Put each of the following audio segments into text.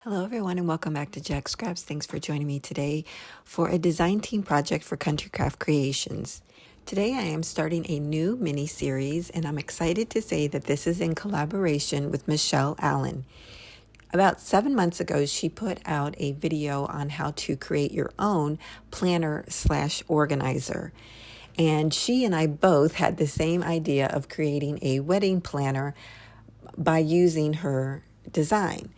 Hello everyone and welcome back to Jacqs. Thanks for joining me today for a design team project for Country Craft Creations. Today I am starting a new mini series and I'm excited to say that this is in collaboration with Michelle Allen. About 7 months ago, she put out a video on how to create your own planner/organizer. And she and I both had the same idea of creating a wedding planner by using her design.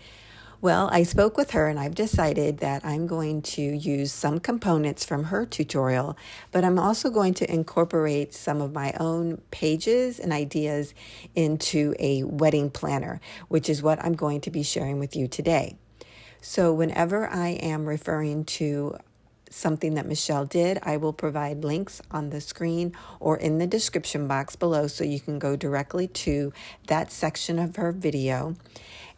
Well, I spoke with her and I've decided that I'm going to use some components from her tutorial, but I'm also going to incorporate some of my own pages and ideas into a wedding planner, which is what I'm going to be sharing with you today. So whenever I am referring to something that Michelle did, I will provide links on the screen or in the description box below so you can go directly to that section of her video.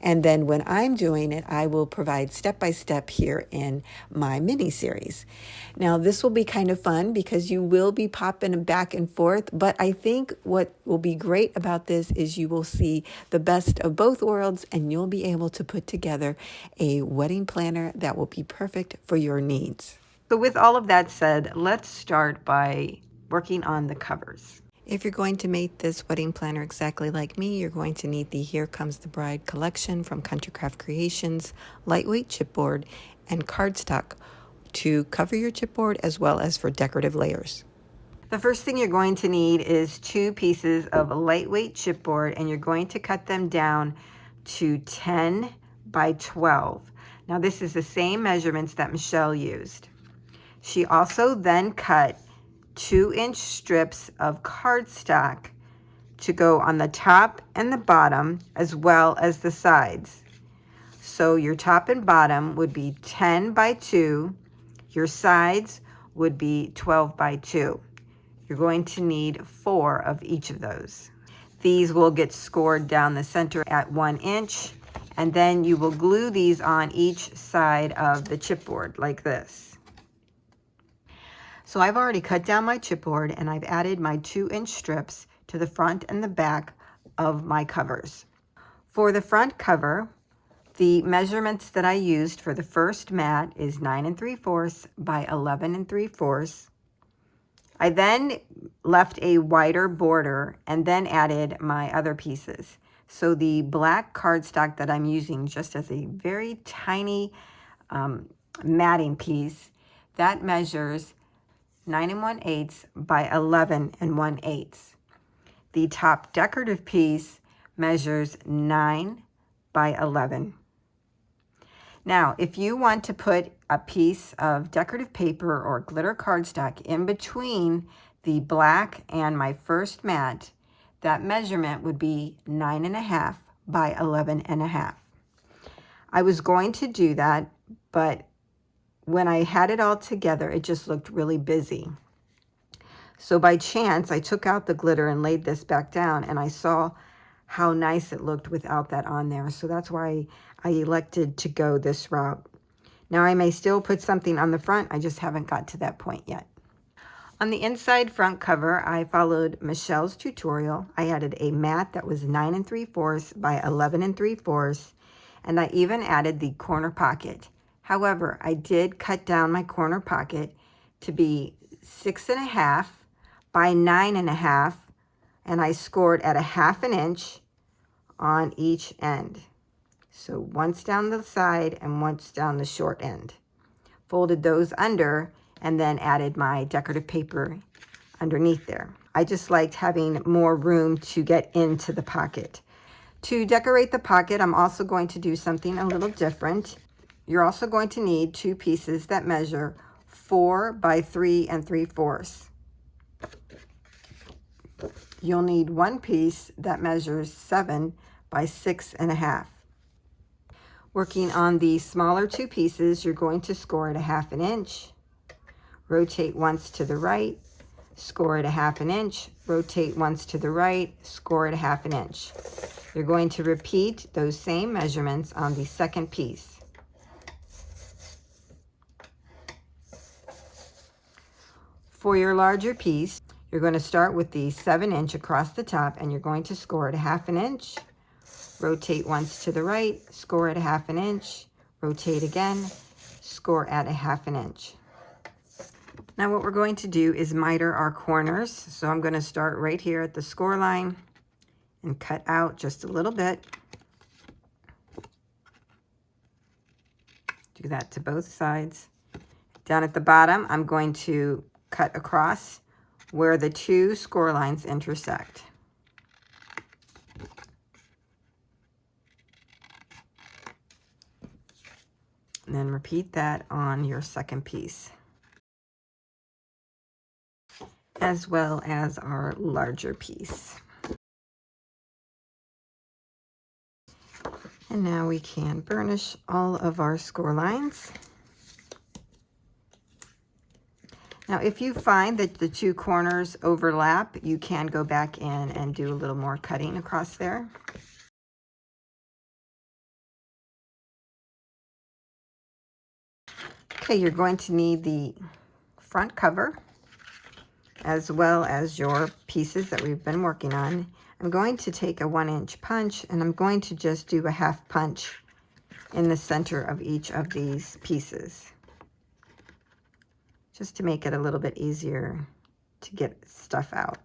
And then when I'm doing it, I will provide step-by-step here in my mini series. Now, this will be kind of fun because you will be popping back and forth, but I think what will be great about this is you will see the best of both worlds and you'll be able to put together a wedding planner that will be perfect for your needs. So with all of that said, let's start by working on the covers. If you're going to make this wedding planner exactly like me, you're going to need the Here Comes the Bride collection from Country Craft Creations, lightweight chipboard, and cardstock to cover your chipboard as well as for decorative layers. The first thing you're going to need is 2 pieces of lightweight chipboard, and you're going to cut them down to 10 by 12. Now this is the same measurements that Michelle used. She also then cut 2-inch strips of cardstock to go on the top and the bottom as well as the sides. So your top and bottom would be 10 by 2. Your sides would be 12 by 2. You're going to need 4 of each of those. These will get scored down the center at 1 inch, and then you will glue these on each side of the chipboard like this. So I've already cut down my chipboard and I've added my 2-inch strips to the front and the back of my covers. For the front cover, the measurements that I used for the first mat is 9 3/4 by 11 3/4. I then left a wider border and then added my other pieces. So the black cardstock that I'm using just as a very tiny matting piece, that measures 9 1/8 by 11 1/8. The top decorative piece measures 9 by 11. Now, if you want to put a piece of decorative paper or glitter cardstock in between the black and my first mat, that measurement would be 9 1/2 by 11 1/2. I was going to do that, but when I had it all together, it just looked really busy. So by chance, I took out the glitter and laid this back down, and I saw how nice it looked without that on there. So that's why I elected to go this route. Now I may still put something on the front. I just haven't got to that point yet. On the inside front cover, I followed Michelle's tutorial. I added a mat that was 9 3/4 by 11 3/4, and I even added the corner pocket. However, I did cut down my corner pocket to be 6 1/2 by 9 1/2, and I scored at 1/2 inch on each end. So once down the side and once down the short end. Folded those under and then added my decorative paper underneath there. I just liked having more room to get into the pocket. To decorate the pocket, I'm also going to do something a little different. You're also going to need 2 pieces that measure 4 by 3 3/4. You'll need 1 piece that measures 7 by 6 1/2. Working on the smaller 2 pieces, you're going to score at 1/2 inch, rotate once to the right, score at 1/2 inch, rotate once to the right, score at 1/2 inch. You're going to repeat those same measurements on the second piece. For your larger piece, you're going to start with the 7-inch across the top, and you're going to score at 1/2 inch, rotate once to the right, score at 1/2 inch, rotate again, score at 1/2 inch. Now what we're going to do is miter our corners. So I'm going to start right here at the score line and cut out just a little bit. Do that to both sides. Down at the bottom, I'm going to cut across where the two score lines intersect. And then repeat that on your second piece, as well as our larger piece. And now we can burnish all of our score lines. Now, if you find that the two corners overlap, you can go back in and do a little more cutting across there. Okay, you're going to need the front cover as well as your pieces that we've been working on. I'm going to take a 1-inch punch and I'm going to just do a 1/2 punch in the center of each of these pieces, just to make it a little bit easier to get stuff out.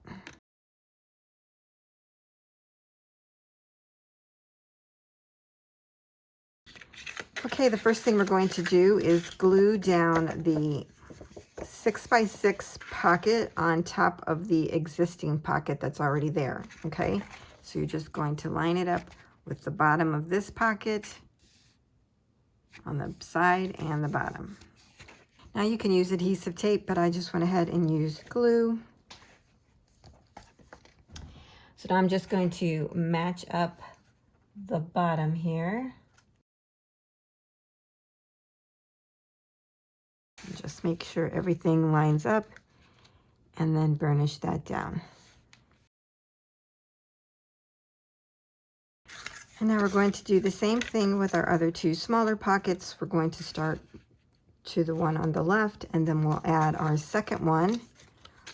Okay, the first thing we're going to do is glue down the 6x6 pocket on top of the existing pocket that's already there, okay? So you're just going to line it up with the bottom of this pocket on the side and the bottom. Now you can use adhesive tape, but I just went ahead and used glue. So now I'm just going to match up the bottom here. Just make sure everything lines up and then burnish that down. And now we're going to do the same thing with our other two smaller pockets. We're going to start to the one on the left, and then we'll add our second one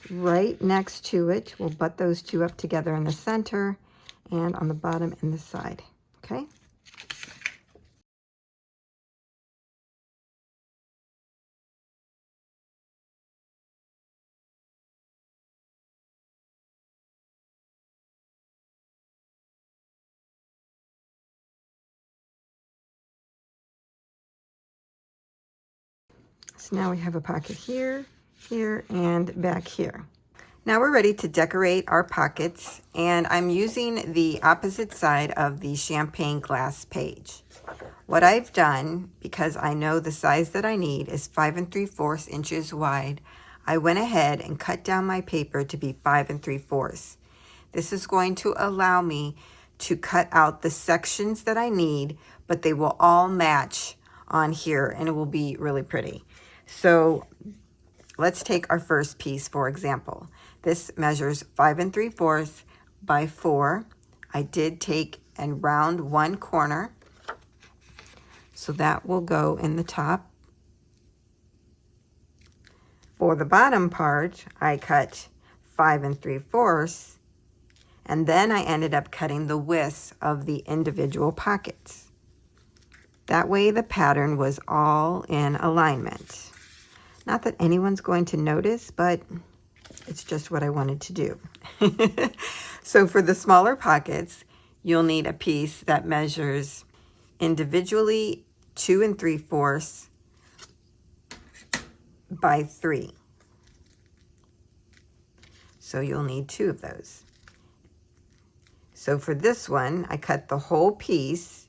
right next to it. We'll butt those two up together in the center and on the bottom and the side, okay? So now we have a pocket here, here, and back here. Now we're ready to decorate our pockets, and I'm using the opposite side of the champagne glass page. What I've done, because I know the size that I need is 5 3/4 inches wide, I went ahead and cut down my paper to be 5 3/4. This is going to allow me to cut out the sections that I need, but they will all match on here and it will be really pretty. So let's take our first piece, for example. This measures 5 3/4 by 4. I did take and round one corner, so that will go in the top. For the bottom part, I cut 5 3/4, and then I ended up cutting the width of the individual pockets. That way the pattern was all in alignment. Not that anyone's going to notice, but it's just what I wanted to do. So for the smaller pockets, you'll need a piece that measures individually 2 3/4 by 3. So you'll need 2 of those. So for this one, I cut the whole piece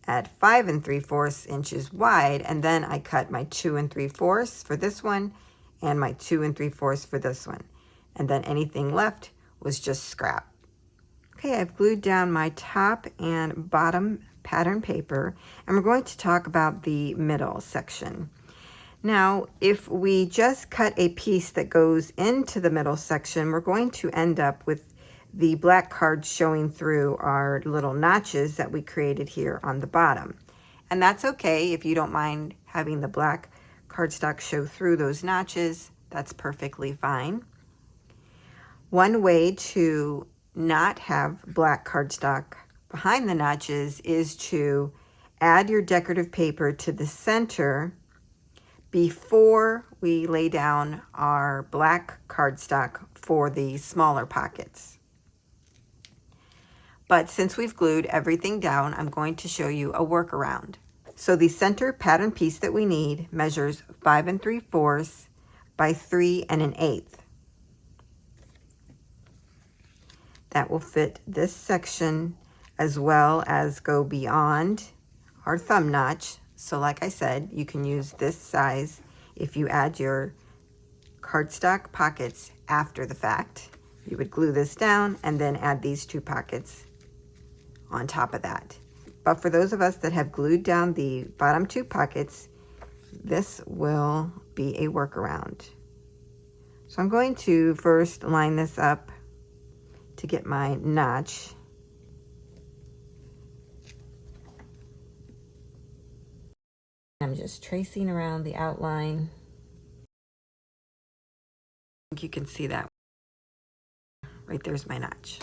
at 5 3/4 inches wide, and then I cut my 2 3/4 for this one and my 2 3/4 for this one. And then anything left was just scrap. Okay, I've glued down my top and bottom pattern paper, and we're going to talk about the middle section. Now, if we just cut a piece that goes into the middle section, we're going to end up with the black cards showing through our little notches that we created here on the bottom. And that's okay if you don't mind having the black cardstock show through those notches. That's perfectly fine. One way to not have black cardstock behind the notches is to add your decorative paper to the center before we lay down our black cardstock for the smaller pockets. But since we've glued everything down, I'm going to show you a workaround. So the center pattern piece that we need measures 5 3/4 by 3 1/8. That will fit this section as well as go beyond our thumb notch. So like I said, you can use this size if you add your cardstock pockets after the fact. You would glue this down and then add these 2 pockets on top of that. But for those of us that have glued down the bottom 2 pockets, this will be a workaround. So I'm going to first line this up to get my notch. I'm just tracing around the outline. I think you can see that. Right there's my notch.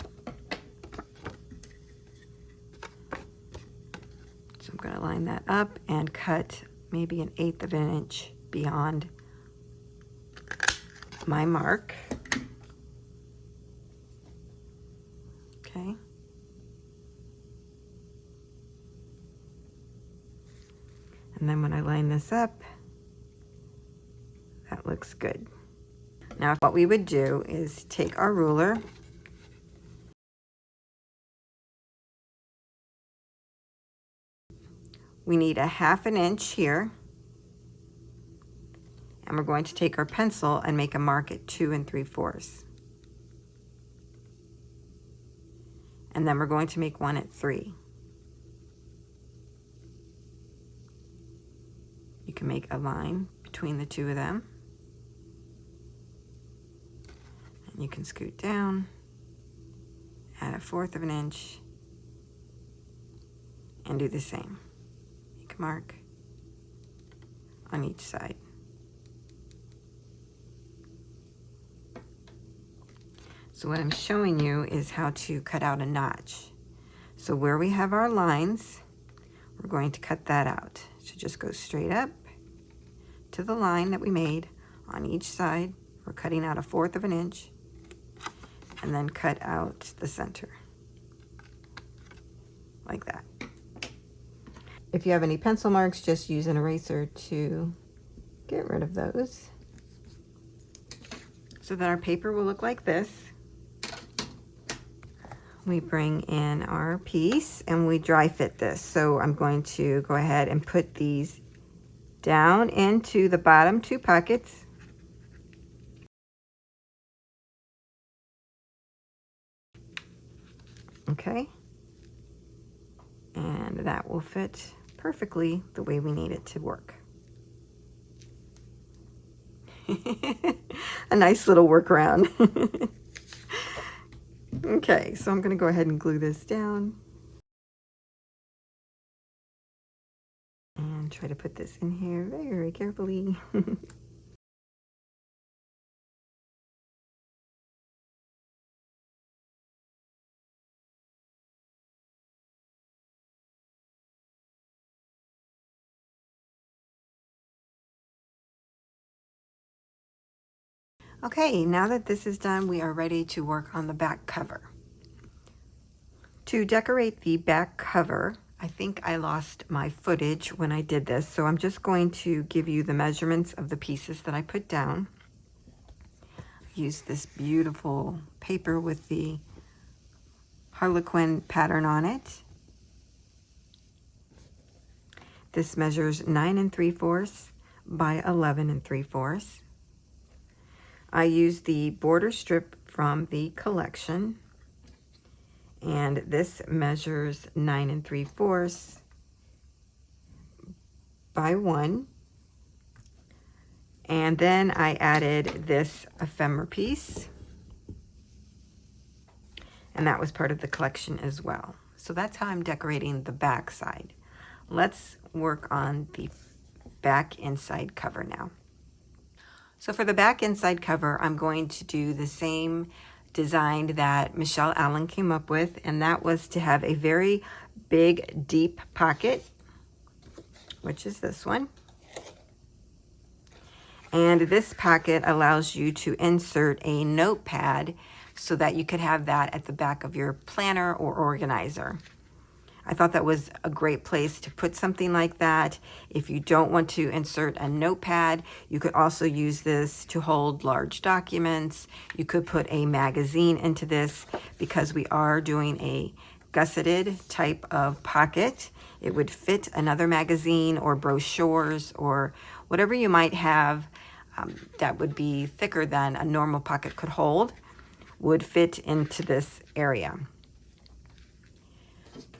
So I'm going to line that up and cut maybe 1/8 of an inch beyond my mark. Okay. And then when I line this up, that looks good. Now what we would do is take our ruler, we need 1/2 inch here, and we're going to take our pencil and make a mark at 2 3/4. And then we're going to make one at 3. You can make a line between the 2 of them. And you can scoot down, add 1/4 of an inch, and do the same. Make a mark on each side. So what I'm showing you is how to cut out a notch. So where we have our lines, we're going to cut that out. So just go straight up to the line that we made on each side. We're cutting out 1/4 of an inch, and then cut out the center like that. If you have any pencil marks, just use an eraser to get rid of those, so that our paper will look like this. We bring in our piece and we dry fit this. So I'm going to go ahead and put these down into the bottom 2 pockets. Okay. And that will fit perfectly the way we need it to work. A nice little workaround. Okay, so I'm going to go ahead and glue this down. And try to put this in here very carefully. Okay, now that this is done, we are ready to work on the back cover. To decorate the back cover, I think I lost my footage when I did this, so I'm just going to give you the measurements of the pieces that I put down. I used this beautiful paper with the Harlequin pattern on it. This measures 9 3/4 by 11 3/4. I used the border strip from the collection, and this measures 9 3/4 by 1. And then I added this ephemera piece, and that was part of the collection as well. So that's how I'm decorating the back side. Let's work on the back inside cover now. So for the back inside cover, I'm going to do the same design that Michelle Allen came up with, and that was to have a very big, deep pocket. which is this one. And this pocket allows you to insert a notepad so that you could have that at the back of your planner or organizer. I thought that was a great place to put something like that. If you don't want to insert a notepad, you could also use this to hold large documents. You could put a magazine into this because we are doing a gusseted type of pocket. It would fit another magazine or brochures or whatever you might have that would be thicker than a normal pocket could hold, would fit into this area.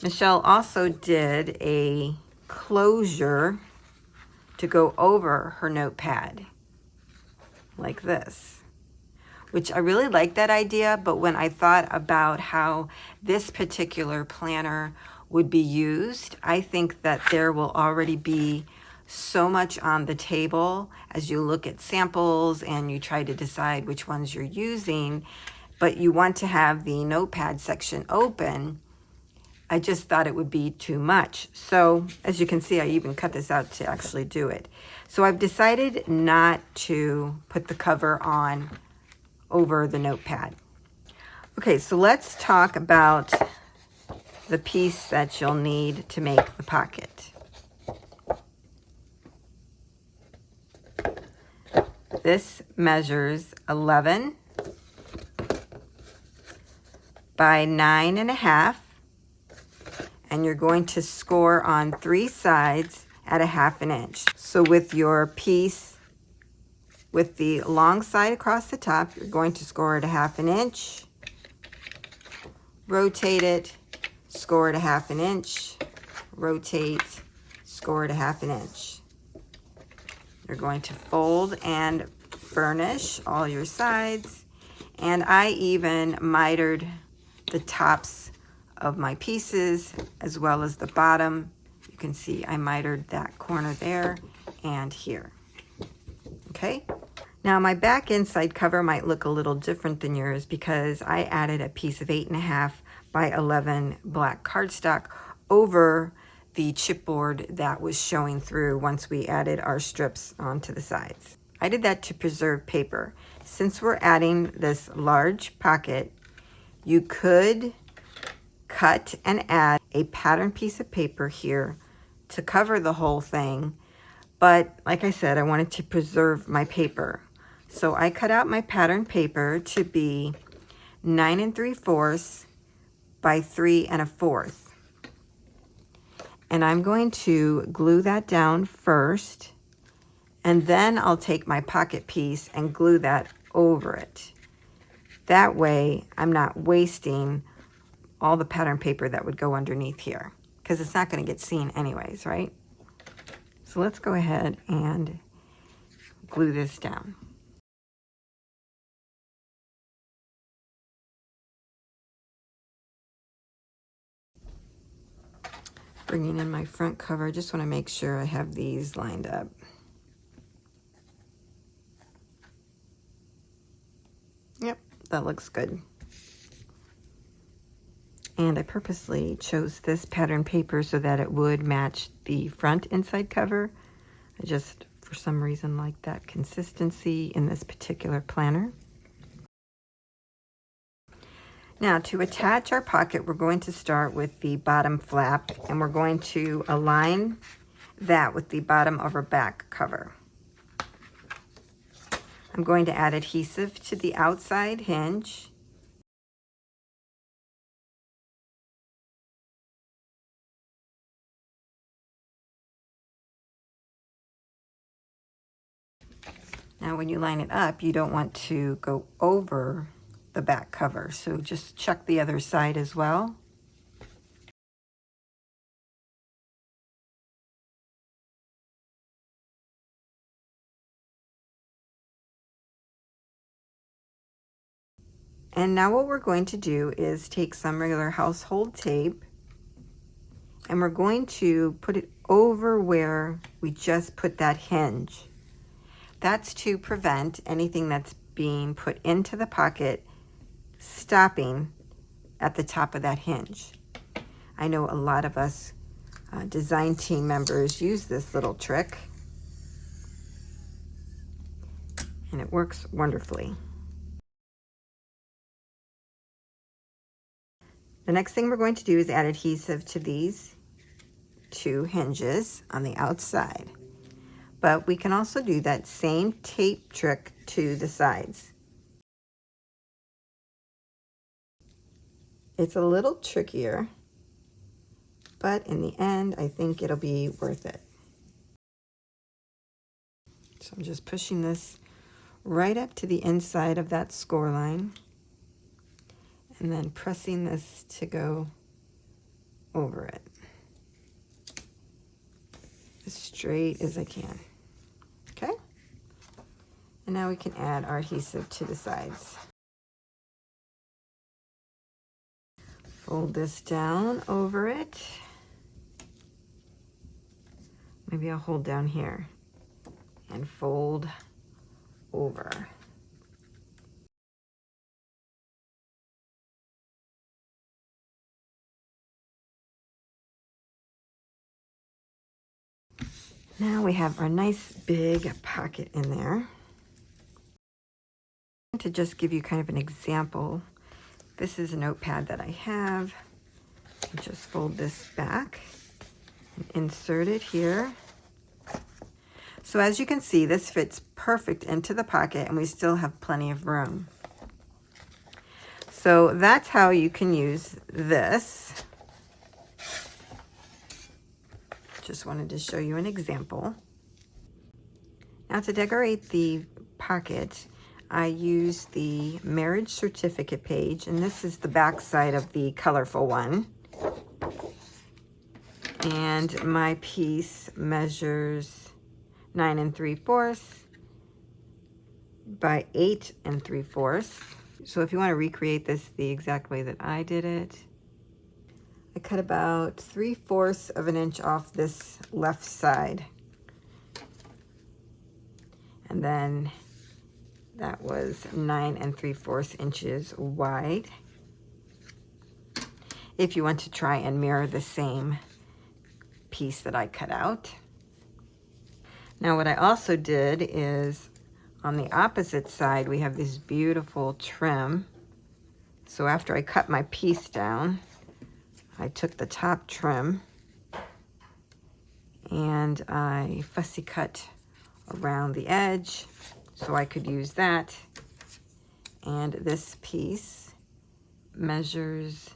Michelle also did a closure to go over her notepad like this, which I really like that idea, but when I thought about how this particular planner would be used, I think that there will already be so much on the table as you look at samples and you try to decide which ones you're using, but you want to have the notepad section open. I just thought it would be too much. So as you can see, I even cut this out to actually do it. So I've decided not to put the cover on over the notepad. Okay, so let's talk about the piece that you'll need to make the pocket. This measures 11 by 9.5. And you're going to score on 3 sides at 1/2 inch. So with your piece with the long side across the top, you're going to score at 1/2 inch, rotate it, score at 1/2 inch, rotate, score at 1/2 inch. You're going to fold and burnish all your sides, and I even mitered the tops of my pieces as well as the bottom. You can see I mitered that corner there and here. Okay, now my back inside cover might look a little different than yours because I added a piece of 8.5 by 11 black cardstock over the chipboard that was showing through once we added our strips onto the sides. I did that to preserve paper. Since we're adding this large pocket, you could cut and add a pattern piece of paper here to cover the whole thing, but like I said, I wanted to preserve my paper, so I cut out my pattern paper to be 9 3/4 by 3 1/4, and I'm going to glue that down first, and then I'll take my pocket piece and glue that over it. That way I'm not wasting all the pattern paper that would go underneath here, because it's not going to get seen anyways, right? So let's go ahead and glue this down. Bringing in my front cover, I just want to make sure I have these lined up. Yep, that looks good. And I purposely chose this pattern paper so that it would match the front inside cover. I just, for some reason, like that consistency in this particular planner. Now, to attach our pocket, we're going to start with the bottom flap, and we're going to align that with the bottom of our back cover. I'm going to add adhesive to the outside hinge. Now, when you line it up, you don't want to go over the back cover, so just check the other side as well. And now what we're going to do is take some regular household tape, and we're going to put it over where we just put that hinge. That's to prevent anything that's being put into the pocket stopping at the top of that hinge. I know a lot of us design team members use this little trick, and it works wonderfully. The next thing we're going to do is add adhesive to these two hinges on the outside. But we can also do that same tape trick to the sides. It's a little trickier, but in the end, I think it'll be worth it. So I'm just pushing this right up to the inside of that score line, and then pressing this to go over it as straight as I can. Okay? And now we can add our adhesive to the sides. Fold this down over it. Maybe I'll hold down here and fold over. Now we have our nice big pocket in there. To just give you kind of an example, this is a notepad that I have. Just fold this back and insert it here. So as you can see, this fits perfect into the pocket and we still have plenty of room. So that's how you can use this. Just wanted to show you an example. Now to decorate the pocket, I use the marriage certificate page, and this is the back side of the colorful one. And my piece measures 9 3/4 by 8 3/4. So if you want to recreate this the exact way that I did it, I cut about 3/4 of an inch off this left side. And then that was 9 3/4 inches wide. If you want to try and mirror the same piece that I cut out. Now what I also did is on the opposite side, we have this beautiful trim. So after I cut my piece down, I took the top trim and I fussy cut around the edge so I could use that. And this piece measures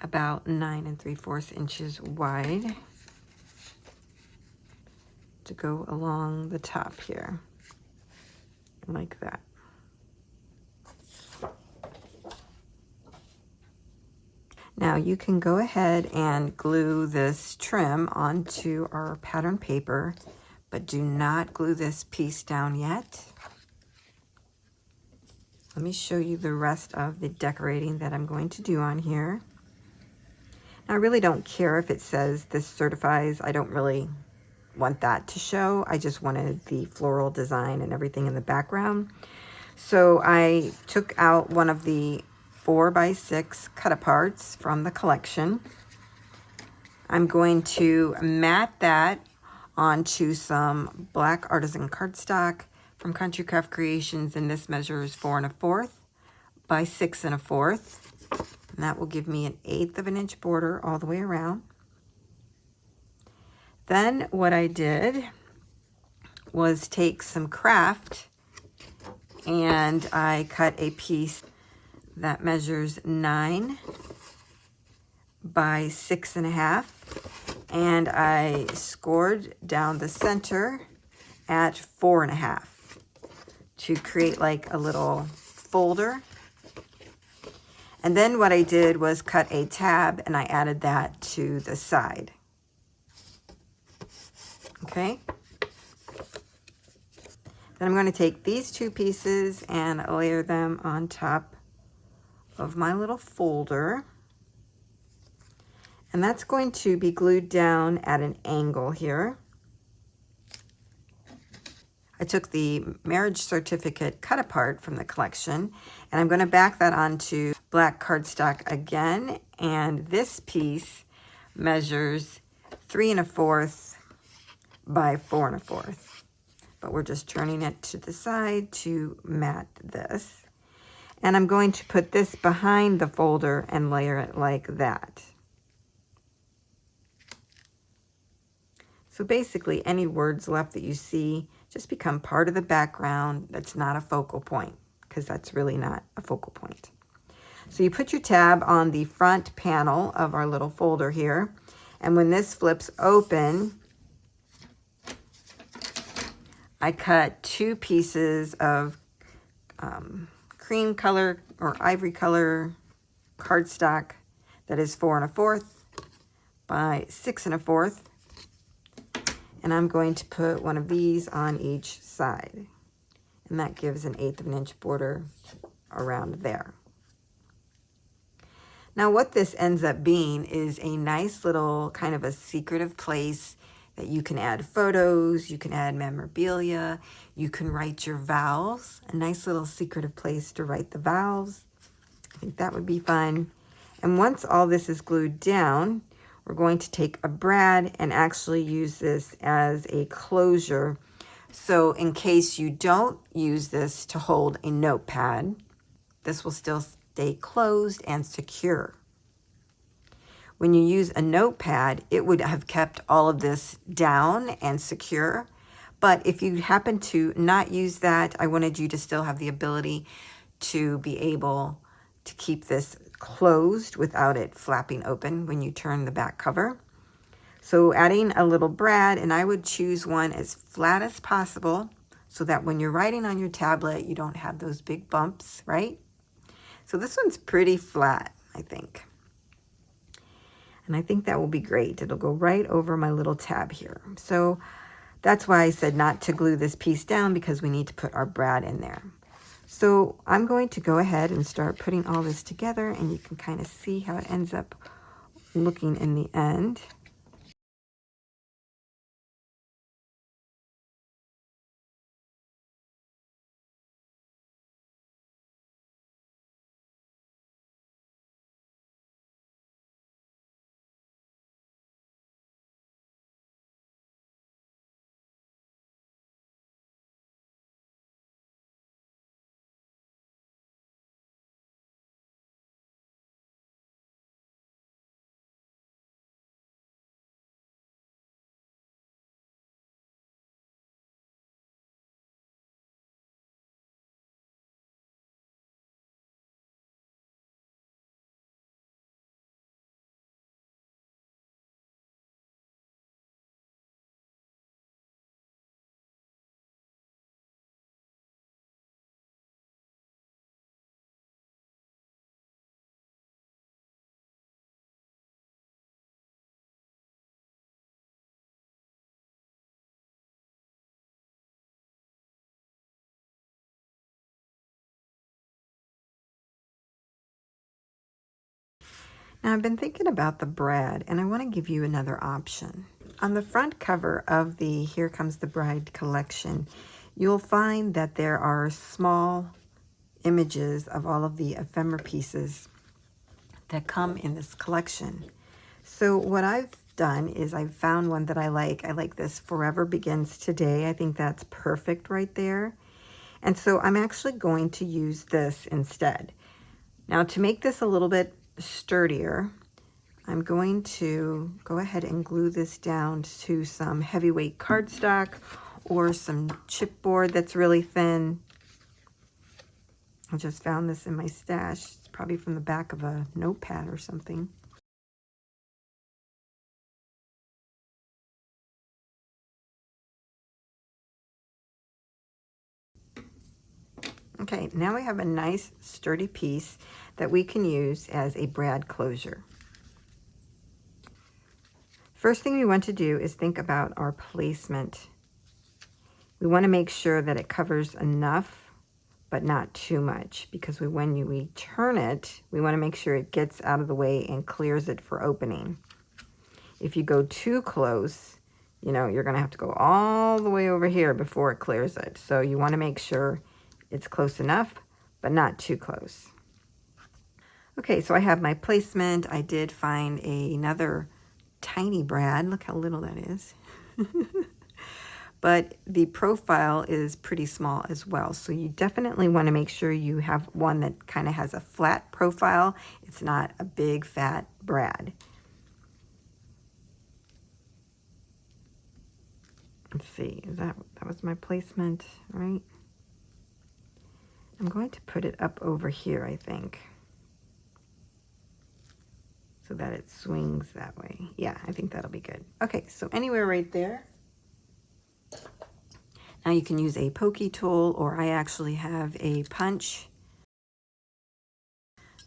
about 9 3/4 inches wide to go along the top here, like that. Now you can go ahead and glue this trim onto our pattern paper, but do not glue this piece down yet. Let me show you the rest of the decorating that I'm going to do on here. Now, I really don't care if it says this certifies. I don't really want that to show. I just wanted the floral design and everything in the background. So I took out one of the 4x6 cut aparts from the collection. I'm going to mat that onto some black artisan cardstock from Country Craft Creations, and this measures 4 1/4 by 6 1/4. And that will give me an 1/8 of an inch border all the way around. Then what I did was take some craft and I cut a piece that measures 9 by 6 1/2, and I scored down the center at 4 1/2 to create like a little folder. And then what I did was cut a tab and I added that to the side. Okay. Then I'm going to take these two pieces and layer them on top of my little folder. And that's going to be glued down at an angle here. I took the marriage certificate cut apart from the collection, and I'm going to back that onto black cardstock again. And this piece measures 3 1/4 by 4 1/4. But we're just turning it to the side to mat this. And I'm going to put this behind the folder and layer it like that. So basically any words left that you see just become part of the background that's not a focal point, because that's really not a focal point. So you put your tab on the front panel of our little folder here, and when this flips open, I cut 2 pieces of cream color or ivory color cardstock that is 4 1/4 by 6 1/4. And I'm going to put one of these on each side. And that gives an 1/8 of an inch border around there. Now what this ends up being is a nice little kind of a secretive place that you can add photos, you can add memorabilia, you can write your vowels, a nice little secretive place to write the vowels. I think that would be fun. And once all this is glued down, we're going to take a brad and actually use this as a closure. So in case you don't use this to hold a notepad, this will still stay closed and secure. When you use a notepad, it would have kept all of this down and secure. But if you happen to not use that, I wanted you to still have the ability to be able to keep this closed without it flapping open when you turn the back cover. So adding a little brad, and I would choose one as flat as possible so that when you're writing on your tablet, you don't have those big bumps, right? So this one's pretty flat, I think. And I think that will be great. It'll go right over my little tab here. So that's why I said not to glue this piece down, because we need to put our brad in there. So I'm going to go ahead and start putting all this together, and you can kind of see how it ends up looking in the end. Now I've been thinking about the brad, and I want to give you another option. On the front cover of the Here Comes the Bride collection, you'll find that there are small images of all of the ephemera pieces that come in this collection. So what I've done is I've found one that I like. I like this Forever Begins Today. I think that's perfect right there. And so I'm actually going to use this instead. Now to make this a little bit sturdier, I'm going to go ahead and glue this down to some heavyweight cardstock or some chipboard that's really thin. I just found this in my stash. It's probably from the back of a notepad or something. Okay, now we have a nice sturdy piece that we can use as a brad closure. First thing we want to do is think about our placement. We want to make sure that it covers enough, but not too much, because when we turn it, we want to make sure it gets out of the way and clears it for opening. If you go too close, you know, you're going to have to go all the way over here before it clears it. So you want to make sure it's close enough, but not too close. Okay, so I have my placement. I did find another tiny brad. Look how little that is. But the profile is pretty small as well. So you definitely want to make sure you have one that kind of has a flat profile. It's not a big fat brad. Let's see, that was my placement, right? I'm going to put it up over here, I think, so that it swings that way. Yeah, I think that'll be good. Okay, so anywhere right there. Now you can use a pokey tool, or I actually have a punch.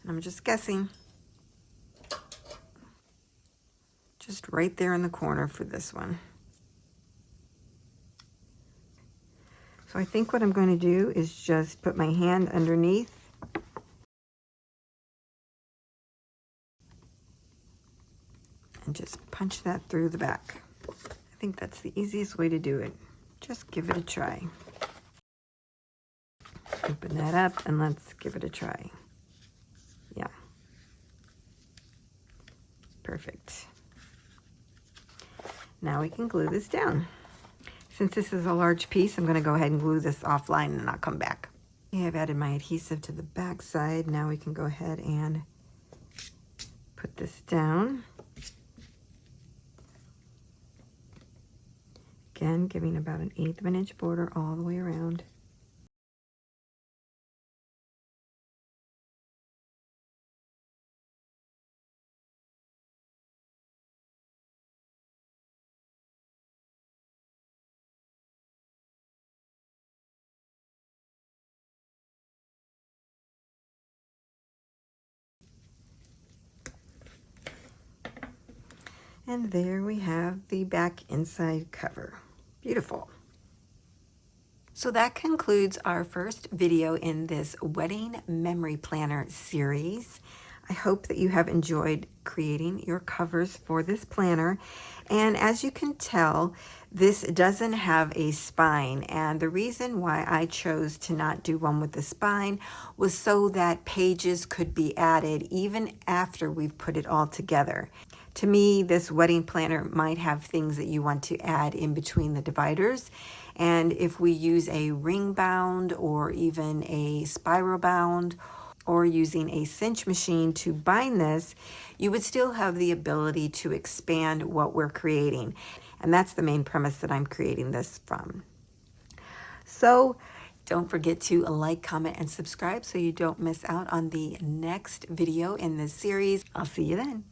And I'm just guessing. Just right there in the corner for this one. So I think what I'm going to do is just put my hand underneath and just punch that through the back. I think that's the easiest way to do it. Just give it a try. Open that up and let's give it a try. Yeah. Perfect. Now we can glue this down. Since this is a large piece, I'm going to go ahead and glue this offline and I'll come back. Okay, I've added my adhesive to the back side. Now we can go ahead and put this down. Again, giving about an 1/8 of an inch border all the way around. And there we have the back inside cover. Beautiful. So that concludes our first video in this Wedding Memory Planner series. I hope that you have enjoyed creating your covers for this planner. And as you can tell, this doesn't have a spine. And the reason why I chose to not do one with the spine was so that pages could be added even after we've put it all together. To me, this wedding planner might have things that you want to add in between the dividers. And if we use a ring bound or even a spiral bound or using a cinch machine to bind this, you would still have the ability to expand what we're creating. And that's the main premise that I'm creating this from. So don't forget to like, comment, and subscribe so you don't miss out on the next video in this series. I'll see you then.